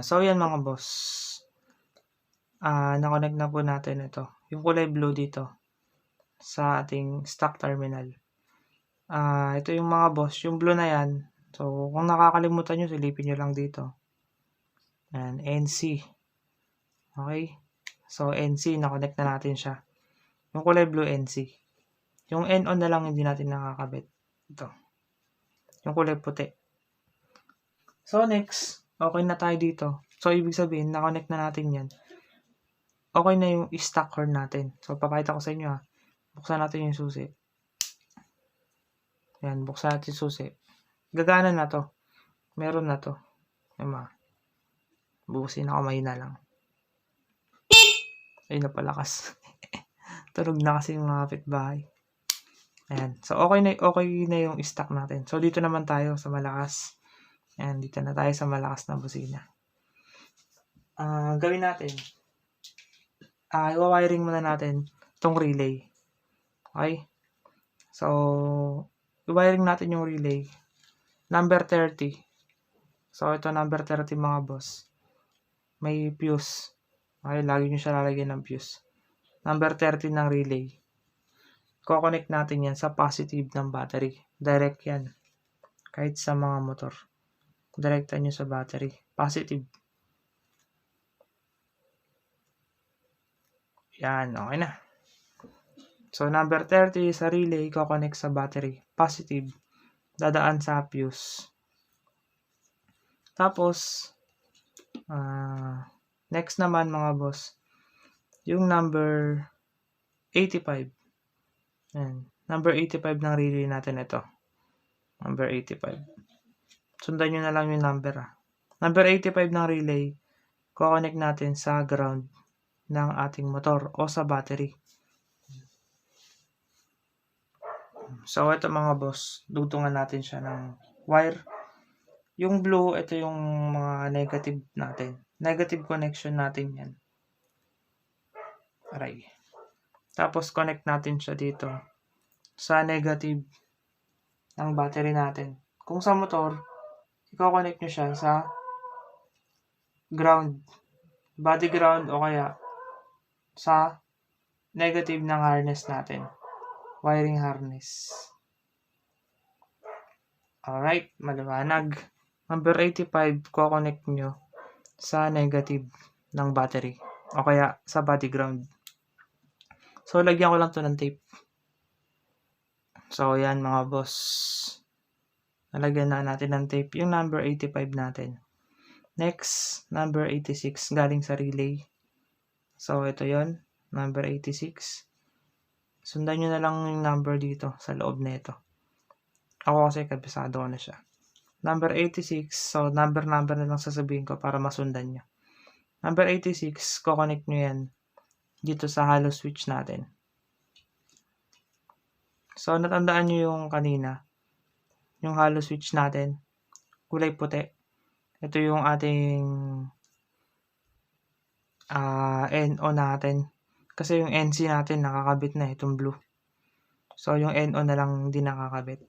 So yan mga boss. Na-connect na po natin ito. Yung kulay blue dito sa ating stock terminal. Ito yung mga boss, yung blue na yan. So kung nakakalimutan nyo, silipin nyo lang dito. Ayan, NC. Okay? So NC, na-connect na natin siya. Yung kulay blue, NC. Yung NO na lang hindi natin nakakabit. Ito. Yung kulay puti. So next, okay na tayo dito. So ibig sabihin, na-connect na natin yan. Okay na yung stock horn natin. So papakita ko sa inyo ha. Buksan natin yung susi. Yan, buksan natin yung susi. Gagana na to. Meron na to. Yan mga. Bubusin ako, mahina lang. Ay, napalakas. Tunog na kasi yung mga kapitbahay. Ayan. So, okay na yung stock natin. So, dito naman tayo sa malakas. Ayan, dito na tayo sa malakas na busina. Gawin natin. Iwa-wiring muna natin itong relay. Okay? So, i-wiring natin yung relay. Number 30. So, ito number 30 mga boss. May fuse. Okay, lagi nyo siya lalagyan ng fuse. Number 30 ng relay. Ko-connect natin yan sa positive ng battery. Direct yan. Kahit sa mga motor. Direktan nyo sa battery. Positive. Yan, okay na. So, number 30 sa relay, ko-connect sa battery. Positive. Dadaan sa fuse. Tapos, next naman mga boss, yung number 85. Yan. Number 85 ng relay natin ito. Number 85. Sundan nyo na lang yung number Number 85 ng relay, ko-connect natin sa ground ng ating motor o sa battery. So, ito mga boss, dutungan natin siya ng wire. Yung blue, ito yung mga negative natin. Negative connection natin yan. Aray. Tapos, connect natin siya dito sa negative ng battery natin. Kung sa motor, i-connect nyo siya sa ground, body ground o kaya sa negative ng harness natin. Wiring harness. Alright, maliwanag. Number 85, ko-connect nyo sa negative ng battery o kaya sa body ground. So, lagyan ko lang to ng tape. So, yan mga boss. Nalagyan na natin ng tape yung number 85 natin. Next, number 86 galing sa relay. So, ito yon, number 86. Sundan nyo na lang yung number dito sa loob na ito. Ako kasi kabisado ko na siya. Number 86, so number na lang sasabihin ko para masundan nyo. Number 86, ko-connect nyo yan dito sa hollow switch natin. So, natandaan nyo yung kanina, yung hollow switch natin, kulay puti. Ito yung ating NO natin. Kasi yung NC natin nakakabit na itong blue. So, yung NO na lang hindi nakakabit.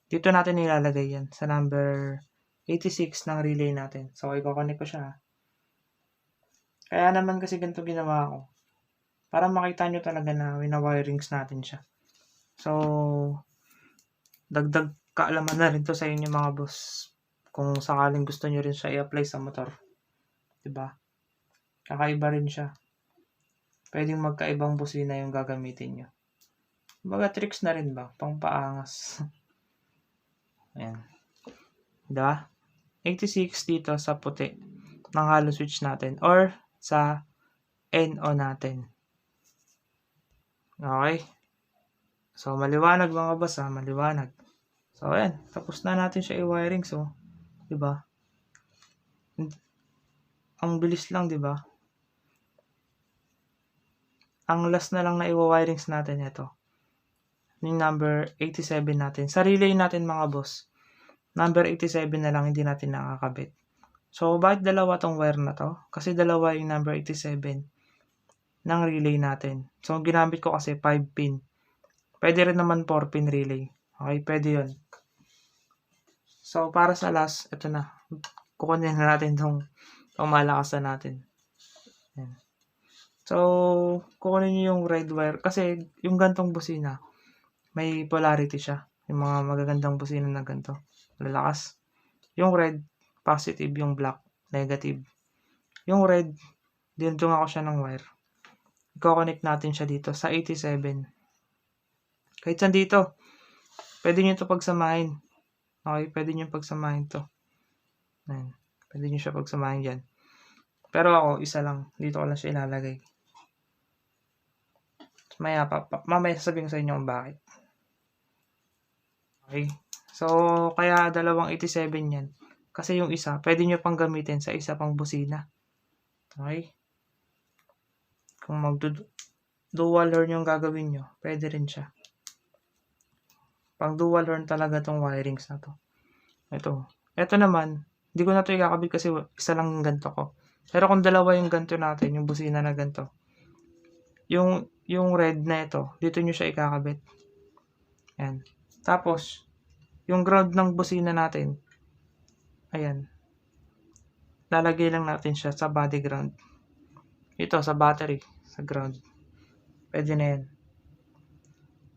Dito natin nilalagay yan sa number 86 ng relay natin. So, i-connect ko siya. Kaya naman kasi ganito ginawa ko. Para makita nyo talaga na wina-wirings natin siya. So, dagdag kaalaman na rin to sa inyo mga boss. Kung sakaling gusto nyo rin siya i-apply sa motor. Diba? Kakaiba rin siya. Pwedeng magkaibang busina yung gagamitin nyo. Baga tricks na rin ba? Pang paangas. Ayan. Diba? 86 dito sa puti ng hollow switch natin or sa NO natin. Okay? So, maliwanag mga boss maliwanag. So, ayan. Tapos na natin siya i-wiring. So, diba? Ang bilis lang, diba? Ang last na lang na i-wirings natin ito. Yung number 87 natin. Sa relay natin mga boss, number 87 na lang hindi natin nakakabit. So, bakit dalawa tong wire na to? Kasi dalawa yung number 87 ng relay natin. So, ginamit ko kasi 5 pin. Pwede rin naman 4 pin relay. Okay, pwede yun. So, para sa last, ito na. kukunin na natin tong malakasan natin. Yan. So, kukunin nyo yung red wire kasi yung gantong busina, may polarity siya. Yung mga magagandang busina na ganito, lalakas. Yung red, positive. Yung black, negative. Yung red, dinudungan ko siya ng wire. I-connect natin siya dito sa 87. Kahit saan dito, pwede nyo ito pagsamahin. Okay, pwede nyo pagsamahin to. Ayan. Pwede nyo siya pagsamahin dyan. Pero ako, isa lang. Dito ko lang siya ilalagay. Mamaya sasabihin ko sa inyo kung bakit. Okay. So, kaya dalawang 87 yan. Kasi yung isa, pwede nyo pang gamitin sa isa pang busina. Okay. Kung dual horn yung gagawin nyo, pwede rin siya. Pang dual horn talaga tong wirings na to. Ito naman, hindi ko na to ikakabit kasi isa lang yung ganito ko. Pero kung dalawa yung ganito natin, yung busina na ganito, yung red na ito, dito nyo siya ikakabit. Ayan. Tapos, yung ground ng busina natin, ayan, lalagay lang natin siya sa body ground. Ito, sa battery, sa ground. Pwede na yan.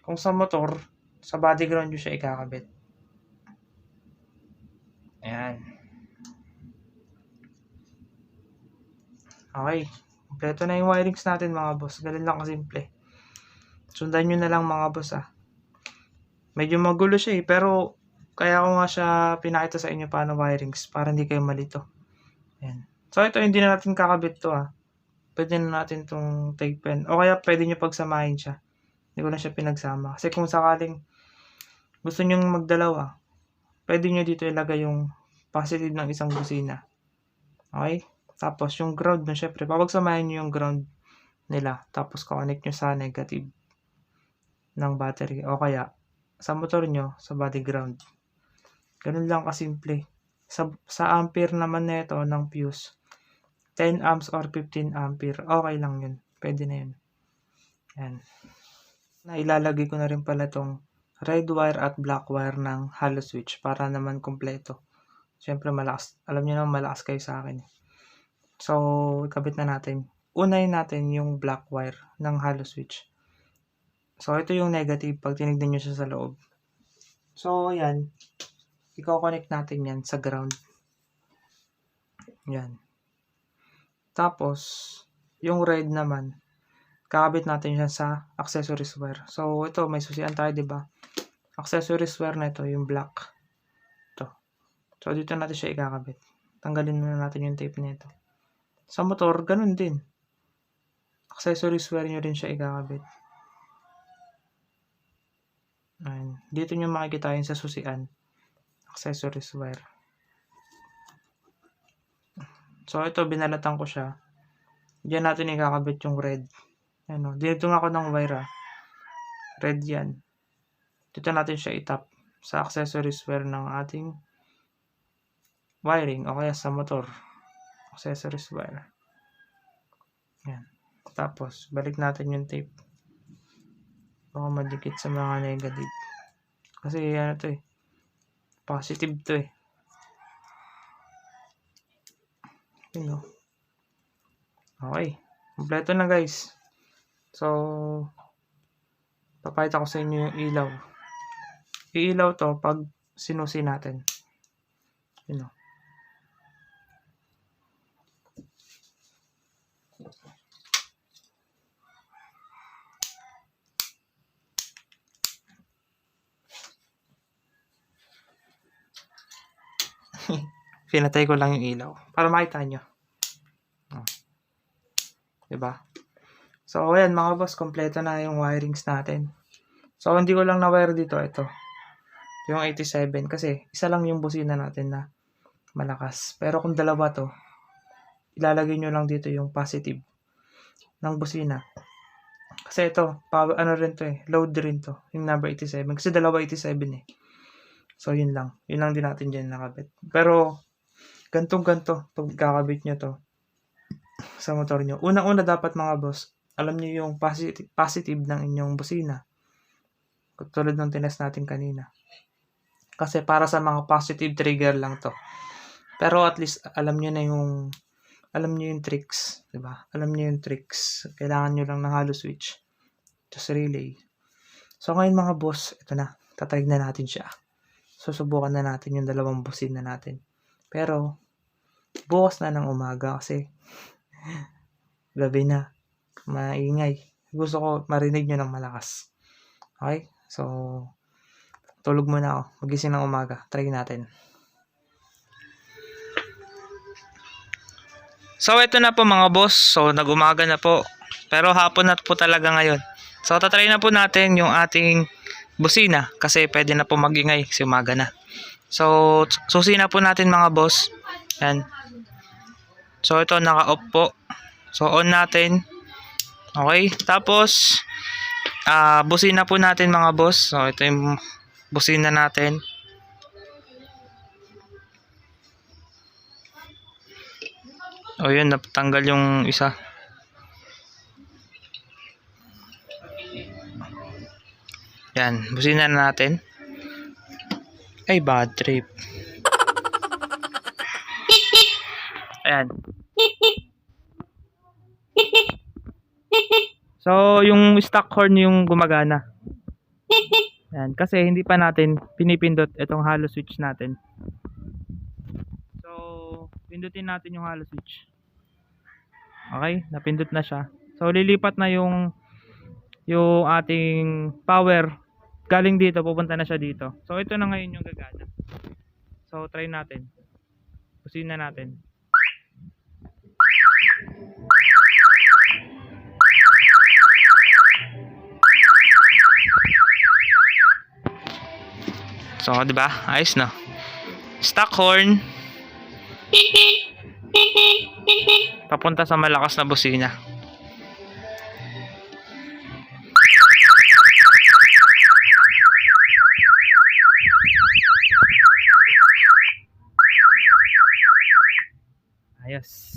Kung sa motor, sa body ground nyo siya ikakabit. Ayan. Okay. Kompleto na yung wirings natin mga boss. Ganun lang kasimple. Sundan nyo na lang mga boss Medyo magulo siya pero kaya ko nga siya pinakita sa inyo paano wirings para hindi kayo malito. Ayan. So ito hindi na natin kakabit to Pwede na natin itong take pen. O kaya pwede nyo pagsamahin siya. Hindi ko na siya pinagsama. Kasi kung sakaling gusto nyo magdalawa, pwede nyo dito ilagay yung positive ng isang busina. Okay? Tapos yung ground na syempre, papagsamahin nyo yung ground nila. Tapos connect nyo sa negative ng battery. O kaya sa motor nyo, sa body ground. Ganun lang kasimple. Sa ampere naman na ito ng fuse, 10 amps or 15 ampere, okay lang yun. Pwede na yun. Yan. Ilalagay ko na rin pala itong red wire at black wire ng hollow switch para naman kompleto. Siyempre malakas. Alam niyo naman malakas kayo sa akin. So, ikabit na natin. Unahin natin yung black wire ng hollow switch. So, ito yung negative pag tinignan nyo siya sa loob. So, ayan. I-connect natin yan sa ground. Yan. Tapos, yung red naman, kakabit natin yan sa accessories wire. So, ito, may susian tayo, diba? Accessories wire na ito, yung black. Ito. So, dito natin siya ikakabit. Tanggalin muna natin yung tape nito. Sa motor, ganun din. Accessories wire nyo rin siya ikakabit. Ayan. Dito nyo makikita yun sa susian. Accessories wire. So, ito, binalatan ko siya. Diyan natin ikakabit yung red. Ano, dito nga ako ng wire Red yan. Dito natin siya itap sa accessories wire ng ating wiring o kaya sa motor. Accessories wire. Yan. Tapos, balik natin yung tape. Baka madikit sa mga negative. Kasi ano to positive to Okay. Kompleto na guys. So, papakita ko sa inyo yung ilaw. Iilaw to pag sinusi natin. Pinatay ko lang yung ilaw para makita nyo. Diba? So, ayan mga boss, kompleto na yung wirings natin. So, hindi ko lang na-wire dito, ito. Yung 87 kasi isa lang yung busina natin na malakas. Pero kung dalawa to, ilalagay nyo lang dito yung positive ng busina. Kasi ito, ano rin to load rin to, yung number 87. Kasi dalawa 87 So, yun lang. Yun lang din natin dyan nakabit. Pero, gantong-ganto, pag kakabit nyo to sa motor nyo. Unang-una dapat mga boss, alam nyo yung positive ng inyong busina. Tulad ng tinest natin kanina. Kasi para sa mga positive trigger lang to. Pero at least alam niyo yung tricks, 'di ba? Alam niyo yung tricks. Kailangan niyo lang ng hollow switch. Just relay. So ngayon mga boss, ito na. Tatry na natin siya. Susubukan na natin yung dalawang busina natin. Pero bukas na ng umaga kasi gabi na. Maingay. Gusto ko marinig nyo ng malakas. Okay? So, tulog muna ako. Magising ng umaga. Try natin. So, ito na po mga boss. So, nag-umaga na po. Pero hapon na po talaga ngayon. So, tatry na po natin yung ating busina. Kasi pwede na po magingay kasi umaga na. So, susi na po natin mga boss. Yan. So, ito naka-off po. So, on natin. Okay. Tapos, busina po natin mga boss. So, ito yung busina natin. O yun, natanggal yung isa. Yan, busina na natin. Ay, bad trip. Ayan. So, yung stock horn yung gumagana. Ayan, kasi hindi pa natin pinipindot itong hollow switch natin. So, pindutin natin yung hollow switch. Okay, napindot na siya. So, lilipat na yung ating power galing dito, pupunta na siya dito. So, ito na ngayon yung gagana. So, try natin. Pusina natin. So, 'di ba? Ayos na. Stock horn. Papunta sa malakas na busina. Ayos.